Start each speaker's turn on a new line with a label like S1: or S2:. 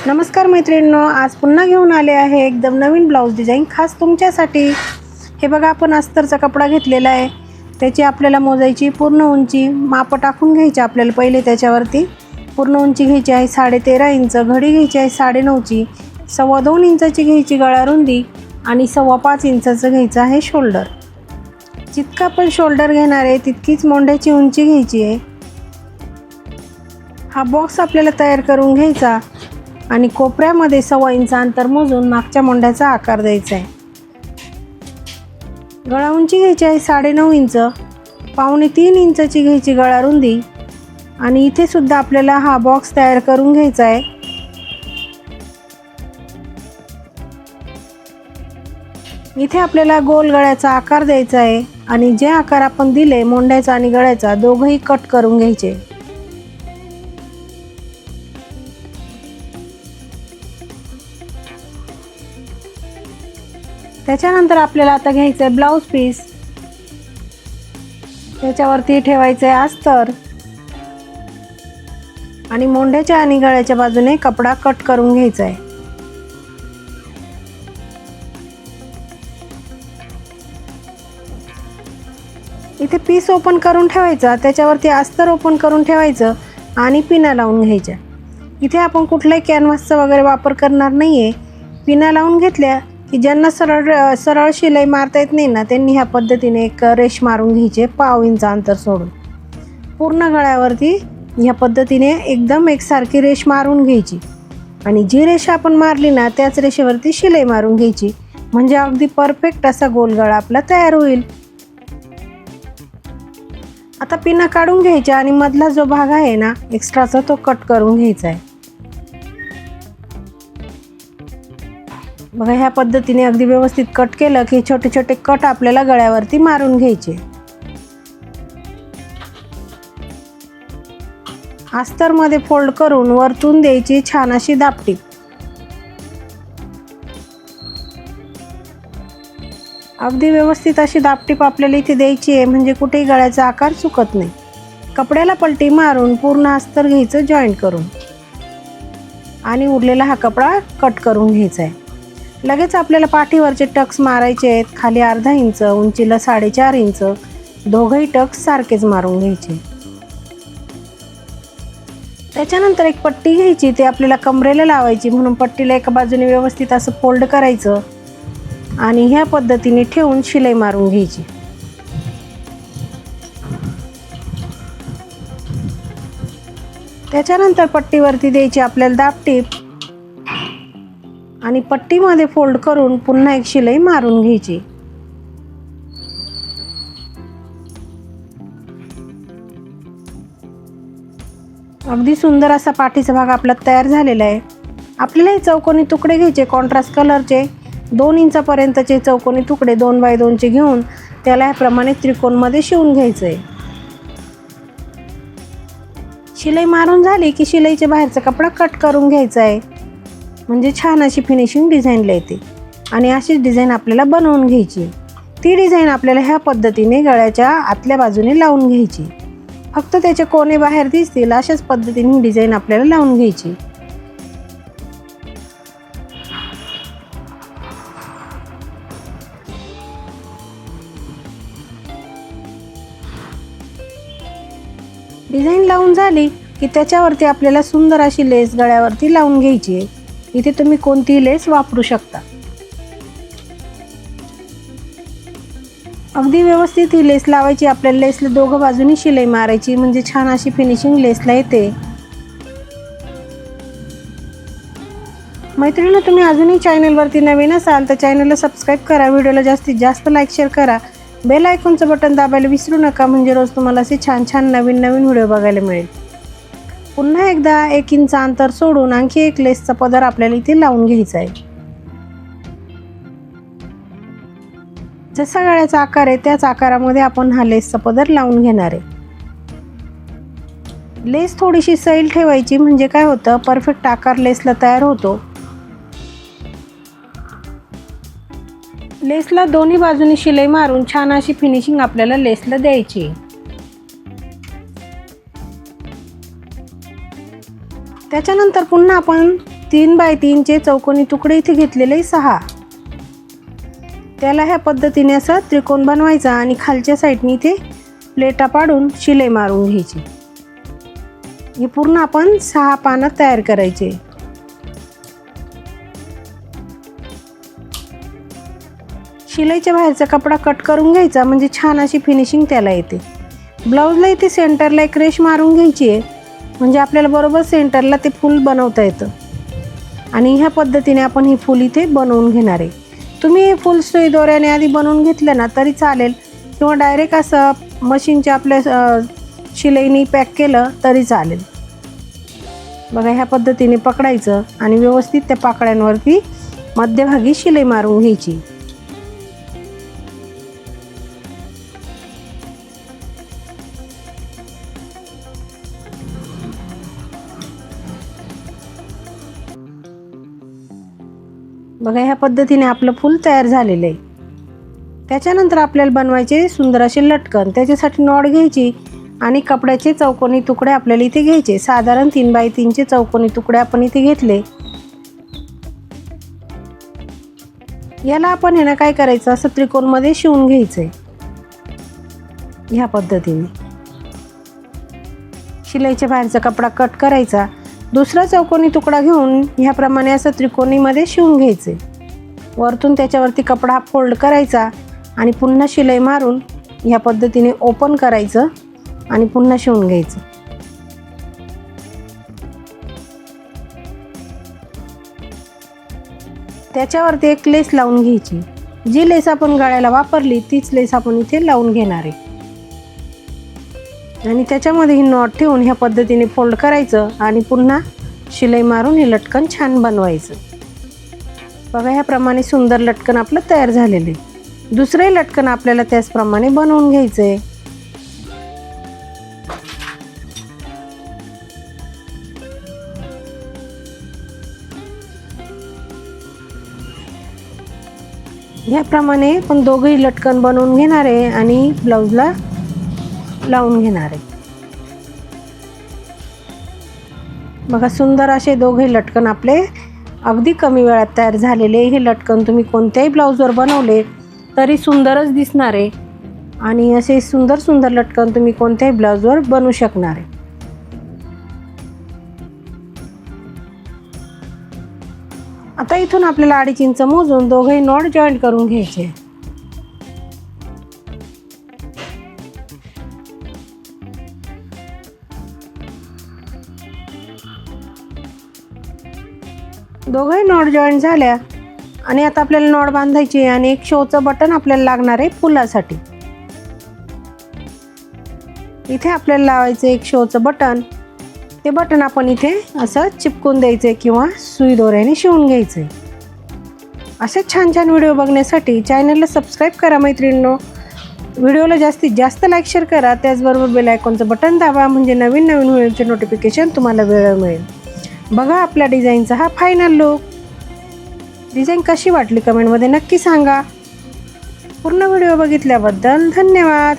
S1: नमस्कार मैत्रिणींनो, आज पुन्हा घेऊन आले आहे एकदम नवीन ब्लाऊज डिझाईन खास तुमच्यासाठी। हे बघा, आपण अस्तरचा कपडा घेतलेला आहे। त्याची आपल्याला मोजायची पूर्ण उंची, माप टाकून घ्यायची आपल्याला। पहिले त्याच्यावरती पूर्ण उंची घ्यायची आहे 13.5 इंच, घडी घ्यायची आहे 9.5ची, 2.25 इंचाची घ्यायची गळा रुंदी आणि 5.25 इंचाचं घ्यायचं आहे शोल्डर। जितका आपण शोल्डर घेणार आहे तितकीच मोंढ्याची उंची घ्यायची आहे। हा बॉक्स आपल्याला तयार करून घ्यायचा आणि कोपऱ्यामध्ये 1.25 इंच अंतर मोजून मागच्या मोंढ्याचा आकार द्यायचा आहे। गळा उंची घ्यायची आहे 9.5 इंच, 2.25 इंचाची घ्यायची गळा रुंदी आणि इथे सुद्धा आपल्याला हा बॉक्स तयार करून घ्यायचा आहे। इथे आपल्याला गोल गळ्याचा आकार द्यायचा आहे आणि जे आकार आपण दिले मोंढ्याचा आणि गळ्याचा दोघंही कट करून घ्यायचे। त्याच्यानंतर आपल्याला आता घ्यायचं आहे ब्लाऊज पीस। त्याच्यावरती ठेवायचं आहे अस्तर आणि मोंढ्याच्या आणि गळ्याच्या बाजूने कपडा कट करून घ्यायचा आहे। इथे पीस ओपन करून ठेवायचा, त्याच्यावरती अस्तर ओपन करून ठेवायचं आणि पिना लावून घ्यायच्या। इथे आपण कुठलाही कॅनव्हासचा वगैरे वापर करणार नाहीये। पिना लावून घेतल्या की ज्यांना सरळ शिलाई मारता येत नाही ना, त्यांनी ह्या पद्धतीने एक रेष मारून घ्यायची 1/2 इंच अंतर सोडून। पूर्ण गळ्यावरती ह्या पद्धतीने एकदम एकसारखी रेष मारून घ्यायची आणि जी रेष आपण मारली ना त्याच रेषेवरती शिलाई मारून घ्यायची, म्हणजे अगदी परफेक्ट असा गोल गळा आपला तयार होईल। आता पिना काढून घ्यायच्या आणि मधला जो भाग आहे ना एक्स्ट्राचा तो कट करून घ्यायचा आहे। बघा, ह्या पद्धतीने अगदी व्यवस्थित कट केलं की छोटे छोटे कट आपल्याला गळ्यावरती मारून घ्यायचे। अस्तर मध्ये फोल्ड करून वरतून द्यायची छान अशी दापटीप। अगदी व्यवस्थित अशी दापटीप आपल्याला इथे द्यायची आहे, म्हणजे कुठेही गळ्याचा आकार चुकत नाही। कपड्याला पलटी मारून पूर्ण अस्तर घ्यायचं जॉईंट करून आणि उरलेला हा कपडा कट करून घ्यायचा आहे। लगेच आपल्याला पाठीवरचे टक्स मारायचे आहेत। खाली 1/2 इंच, उंचीला 4.5 इंच, दोघंही टक्स सारखेच मारून घ्यायचे। त्याच्यानंतर एक पट्टी घ्यायची, ते आपल्याला कमरेला लावायची, म्हणून पट्टीला एका बाजूने व्यवस्थित असं फोल्ड करायचं आणि ह्या पद्धतीने ठेवून शिलाई मारून घ्यायची। त्याच्यानंतर पट्टीवरती द्यायची आपल्याला दापटीप आणि पट्टीमध्ये फोल्ड करून पुन्हा एक शिलाई मारून घ्यायची। अगदी सुंदर असा पाठीचा भाग आपला तयार झालेला आहे। आपल्याला हे चौकोनी तुकडे घ्यायचे कॉन्ट्रास्ट कलरचे, 2 इंचापर्यंतचे चौकोनी तुकडे 2x2 चे घेऊन त्याला याप्रमाणे त्रिकोणमध्ये शिवून घ्यायचं आहे। शिलाई मारून झाली की शिलाईच्या बाहेरचा कपडा कट करून घ्यायचा आहे, म्हणजे छान अशी फिनिशिंग डिझाईनला येते। आणि अशीच डिझाईन आपल्याला बनवून घ्यायची। ती डिझाईन आपल्याला ह्या पद्धतीने गळ्याच्या आतल्या बाजूने लावून घ्यायची, फक्त त्याचे कोने बाहेर दिसतील अशाच पद्धतीने ही डिझाईन आपल्याला लावून घ्यायची। डिझाईन लावून झाली की त्याच्यावरती आपल्याला सुंदर अशी लेस गळ्यावरती लावून घ्यायची आहे। इथे तुम्ही कोणतीही लेस वापरू शकता। अगदी व्यवस्थित ही लेस लावायची आपल्याला। लेसला दोघं बाजूनी शिलाई मारायची, म्हणजे छान अशी फिनिशिंग लेसला येते। मैत्रिणी, तुम्ही अजूनही चॅनलवरती नवीन असाल तर चॅनलला सबस्क्राईब करा, व्हिडिओला जास्तीत जास्त लाईक शेअर करा, बेल आयकॉनचं बटन दाबायला विसरू नका, म्हणजे रोज तुम्हाला असे छान छान नवीन नवीन व्हिडिओ बघायला मिळेल। पुन्हा एकदा 1 इंच अंतर सोडून आणखी एक लेसचा पदर आपल्याला इथे लावून घ्यायचा आहे। जसा गळ्याचा आकार आहे त्याच आकारामध्ये आपण हा लेसचा पदर लावून घेणार आहे। लेस थोडीशी सैल ठेवायची, म्हणजे काय होतं परफेक्ट आकार लेसला तयार होतो। लेसला दोन्ही बाजूनी शिलाई मारून छान अशी फिनिशिंग आपल्याला लेसला द्यायची। त्याच्यानंतर पुन्हा आपण 3 बाय 3चे चौकोनी तुकडे इथे घेतलेले 6. त्याला ह्या पद्धतीने असं त्रिकोण बनवायचा आणि खालच्या साईडने इथे प्लेटा पाडून शिलाई मारून घ्यायची. हे पूर्ण आपण 6 पानं तयार करायचे. शिलाईच्या बाहेरचा कपडा कट करून घ्यायचा म्हणजे छान अशी फिनिशिंग त्याला येते. ब्लाऊजला इथे सेंटरला एक रेष मारून घ्यायची आहे म्हणजे आपल्याला बरोबर सेंटरला ते फूल बनवता येतं. आणि ह्या पद्धतीने आपण ही फूल इथे बनवून घेणार आहे. तुम्ही हे फूल सुई दोऱ्याने आधी बनवून घेतलं ना तरी चालेल किंवा डायरेक्ट असं मशीनच्या आपल्या शिलाईने पॅक केलं तरी चालेल. बघा ह्या पद्धतीने पकडायचं आणि व्यवस्थित त्या पाकळ्यांवरती मध्यभागी शिलाई मारून घ्यायची. बघा ह्या पद्धतीने आपलं फूल तयार झालेलं आहे. त्याच्यानंतर आपल्याला बनवायचे सुंदर असे लटकन. त्याच्यासाठी नॉट घ्यायची आणि कपड्याचे चौकोनी तुकडे आपल्याला इथे घ्यायचे. साधारण 3 बाय 3चे चौकोनी तुकडे आपण इथे घेतले. याला आपण हे ना काय करायचं असं त्रिकोणमध्ये शिवून घ्यायचंय. ह्या पद्धतीने शिलाईच्या बाहेरचा कपडा कट करायचा. दुसरा चौकोनी तुकडा घेऊन ह्याप्रमाणे असं त्रिकोणीमध्ये शिवून घ्यायचे. वरतून त्याच्यावरती कपडा फोल्ड करायचा आणि पुन्हा शिलाई मारून ह्या पद्धतीने ओपन करायचं आणि पुन्हा शिवून घ्यायचं. त्याच्यावरती एक लेस लावून घ्यायची. जी लेस आपण गळ्याला वापरली तीच लेस आपण इथे लावून घेणार आहे. आणि त्याच्यामध्ये ही नॉट ठेवून ह्या पद्धतीने फोल्ड करायचं आणि पुन्हा शिलाई मारून हे लटकन छान बनवायचं. बघा ह्याप्रमाणे सुंदर लटकन आपलं तयार झालेलं आहे. दुसरे लटकन आपल्याला त्याचप्रमाणे बनवून घ्यायचं आहे. ह्याप्रमाणे आपण दोघंही लटकन बनवून घेणार आहे आणि ब्लाऊजला लावून घेणार आहे. बघा सुंदर असे दोघे लटकन आपले अगदी कमी वेळात तयार झालेले. हे लटकन तुम्ही कोणत्याही ब्लाऊजवर बनवले तरी सुंदरच दिसणार आहे आणि असे सुंदर सुंदर लटकन तुम्ही कोणत्याही ब्लाऊजवर बनवू शकणार आहे. आता इथून आपल्याला 2.5 इंच मोजून दोघेही नॉट जॉईंट करून घ्यायचे. दोघंही नॉट जॉईंट झाल्या आणि आता आपल्याला नॉट बांधायची आणि एक शोचं बटन आपल्याला लागणार आहे फुलासाठी. इथे आपल्याला लावायचं एक शोचं बटन. ते बटन आपण इथे असं चिपकून द्यायचं किंवा सुई दोऱ्याने शिवून घ्यायचं. असे छान छान व्हिडिओ बघण्यासाठी चॅनलला सबस्क्राईब करा मैत्रिणींनो. व्हिडिओला जास्तीत जास्त लाईक शेअर करा. त्याचबरोबर बेल आयकॉनचं बटन दाबा म्हणजे नवीन नवीन व्हिडिओचे नोटिफिकेशन तुम्हाला वेळेवर मिळेल. बघा आपल्या डिझाईनचा हा फायनल लुक. डिझाईन कशी वाटली कमेंटमध्ये नक्की सांगा. पूर्ण व्हिडिओ बघितल्याबद्दल धन्यवाद.